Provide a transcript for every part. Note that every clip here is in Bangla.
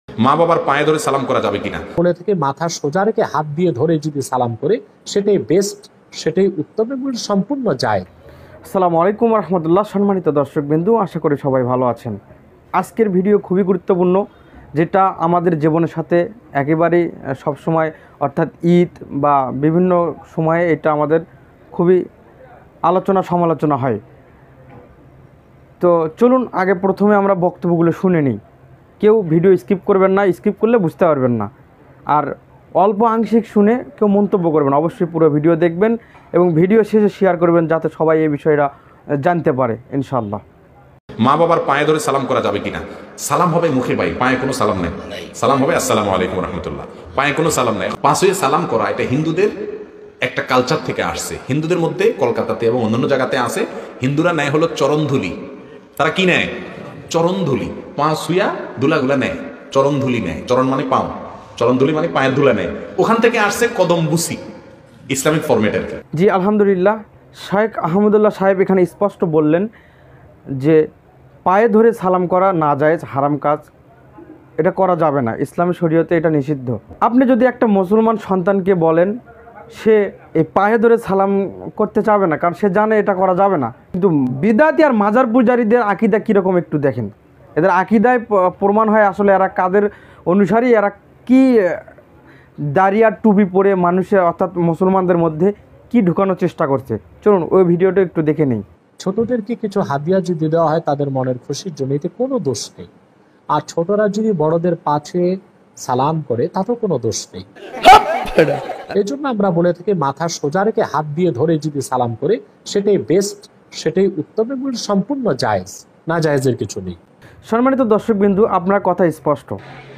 মা বাবার পায়ে ধরে সালাম করা যাবে কিনা? কোলে থেকে মাথা সোজা রেখে হাত দিয়ে ধরে যদি সালাম করে সেটাই বেস্ট, সেটাই উত্তম এবং সম্পূর্ণ যায়। আসসালামু আলাইকুম রহমতুল্লাহ। সম্মানিত দর্শকবৃন্দু, আশা করি সবাই ভালো আছেন। আজকের ভিডিও খুবই গুরুত্বপূর্ণ, যেটা আমাদের জীবনের সাথে একেবারেই সবসময়, অর্থাৎ ঈদ বা বিভিন্ন সময়ে এটা আমাদের খুবই আলোচনা সমালোচনা হয়। তো চলুন আগে প্রথমে আমরা বক্তব্যগুলো শুনে নিই। কেউ ভিডিও স্কিপ করবেন না, স্কিপ করলে বুঝতে পারবেন না। আর অল্প আংশিক শুনে কেউ মন্তব্য করবেন, অবশ্যই পুরো ভিডিও দেখবেন এবং ভিডিও শেষে শেয়ার করবেন যাতে সবাই এই বিষয়টা জানতে পারে ইনশাআল্লাহ। মা বাবার পায়ে ধরে সালাম করা যাবে কিনা? সালাম হবে মুখে ভাই, পায়ে কোনো সালাম নেই। সালাম হবে আসসালামু আলাইকুম রহমতুল্লাহ, পায়ে কোনো সালাম নেই। পাঁচ হয়ে সালাম করা এটা হিন্দুদের একটা কালচার থেকে আসছে। হিন্দুদের মধ্যে কলকাতাতে এবং অন্যান্য জায়গাতে আছে, হিন্দুরা নেয় হলো চরণধুলি। তারা কি নেয়? চরণধুলি। পা শুয়া ধুলাগুলা নেয়, চরণধুলি নেয়। চরণ মানে পাও, চরণধুলি মানে পায়ের ধুলা নেয়। ওখান থেকে আসছে কদম বুসি, ইসলামিক ফরম্যাটের। জি আলহামদুলিল্লাহ, শেখ আহমদুল্লাহ সাহেব এখানে স্পষ্ট বললেন যে পায়ে ধরে সালাম করা নাজায়েজ, হারাম কাজ, এটা করা যাবে না। ইসলামী শরীয়তে এটা নিষিদ্ধ। আপনি যদি একটা মুসলমান সন্তানকে বলেন, সে এই পায়ে ধরে সালাম করতে চাবে না, কারণ সে জানে এটা করা যাবে না। কিন্তু বিদাতি আর মাজার পূজারীদের আকীদা কীরকম একটু দেখেন। এদের আকীদায় প্রমাণ হয় আসলে এরা কাদের অনুসারী, এরা কি দাড়িয়ার টুপি পরে মানুষের অর্থাৎ মুসলমানদের মধ্যে কি ঢুকানোর চেষ্টা করছে। চলুন ওই ভিডিওটা একটু দেখে নিই। ছোটদেরকে কিছু হাদিয়া যদি দেওয়া হয় তাদের মনের খুশির জন্য, এতে কোনো দোষ নেই। আর ছোটরা যদি বড়দের পাছে সালাম করে তাতেও কোনো দোষ নেই। এই জন্য আমরা বলে থাকি মাথা সোজা রেখে হাত দিয়ে ধরে যদি সালাম করে সেটাই বেস্ট, সেটাই উত্তম এবং সম্পূর্ণ জায়েজ, না জায়েজের কিছু নেই। সম্মানিত দর্শকবিন্দু, আপনার কথা স্পষ্ট।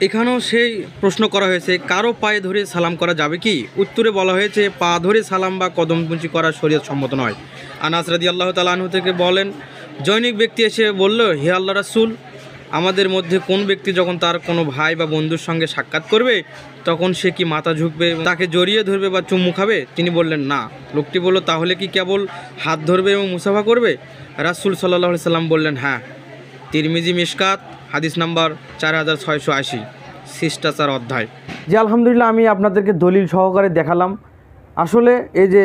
এখানেও সেই প্রশ্ন করা হয়েছে, কারো পায়ে ধরে সালাম করা যাবে কি? উত্তরে বলা হয়েছে পা ধরে সালাম বা কদমপুঞ্জি করা শরীয়ত সম্মত নয়। আনাস রাদিয়াল্লাহু তাআলা আনহু থেকে বলেন, জনৈক ব্যক্তি এসে বলল, হে আল্লাহ রাসূল, আমাদের মধ্যে কোন ব্যক্তি যখন তার কোনো ভাই বা বন্ধুর সঙ্গে সাক্ষাৎ করবে তখন সে কি মাথা ঝুঁকবে, তাকে জড়িয়ে ধরবে বা চুমু খাবে? তিনি বললেন না। লোকটি বলল, তাহলে কি কেবল হাত ধরবে এবং মুসাফা করবে? রাসূল সাল্লাল্লাহু আলাইহি সাল্লাম বললেন, হ্যাঁ। তিরমিজি মিশকাত হাদিস নাম্বার 4680, শিষ্টাচার অধ্যায়। জি আলহামদুলিল্লাহ, আমি আপনাদেরকে দলিল সহকারে দেখালাম। আসলে এই যে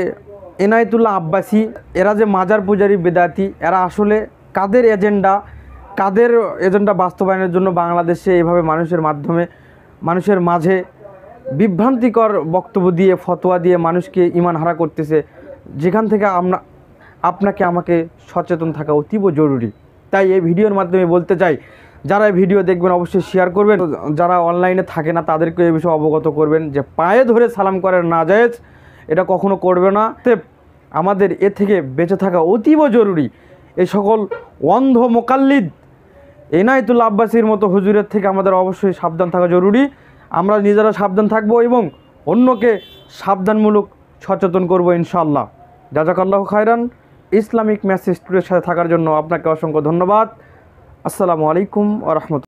এনায়েতুল্লাহ আব্বাসী, এরা যে মাজার পূজারী বেদাতি, এরা আসলে কাদের এজেন্ডা বাস্তবায়নের জন্য বাংলাদেশে এভাবে মানুষের মাঝে বিভ্রান্তিকর বক্তব্য দিয়ে, ফতোয়া দিয়ে মানুষকে ঈমান হারা করতেছে, যেখান থেকে আপনাকে আমাকে সচেতন থাকা অতীব জরুরি। তাই এই ভিডিওর মাধ্যমে বলতে চাই, যারা এই ভিডিও দেখবেন অবশ্যই শেয়ার করবেন। যারা অনলাইনে থাকে না তাদেরকে এই বিষয়ে অবগত করবেন যে পায়ে ধরে সালাম করার নাজায়েজ, এটা কখনো করবে না। আমাদের এ থেকে বেঁচে থাকা অতীব জরুরি। এই সকল অন্ধ মোকাল্লিদ এনায়েতুল্লাহ আব্বাসীর মতো হুজুরের থেকে আমাদের অবশ্যই সাবধান থাকা জরুরি। আমরা নিজেরা সাবধান থাকবো এবং অন্যকে সাবধানমূলক সচেতন করব ইনশাআল্লাহ। জাযাকাল্লাহু খায়রান। ইসলামিক মেসেজ টুডের সাথে থাকার জন্য আপনাকে অসংখ্য ধন্যবাদ। আসসালামু আলাইকুম ওয়া রাহমাতুল্লাহ।